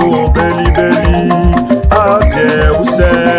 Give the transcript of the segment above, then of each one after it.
do beli beli adie use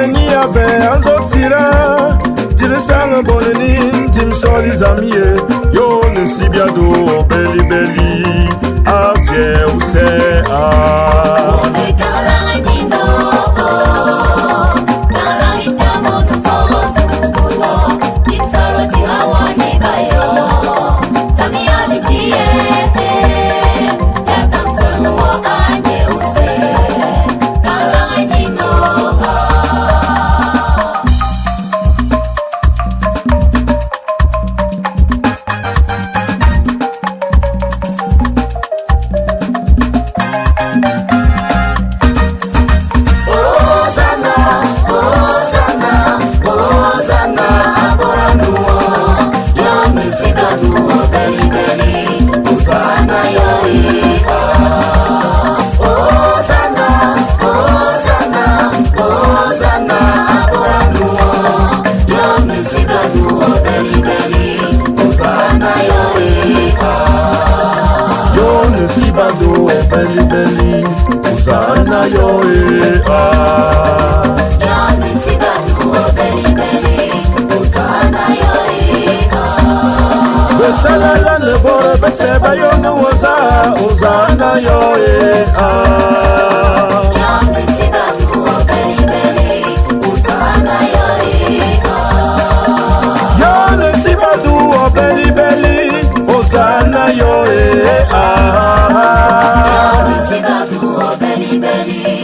ni ave anzo tira sang bonini tim solis amis yo ne si biado beli beli adie use Sibado beli beli uzana yo Yami sibado beli beli uzana yo Besala la le bore beseba yo no uzana yo Yami sibado beli beli uzana yo Yami sibado beli beli uzana yo Yami sibado beli beli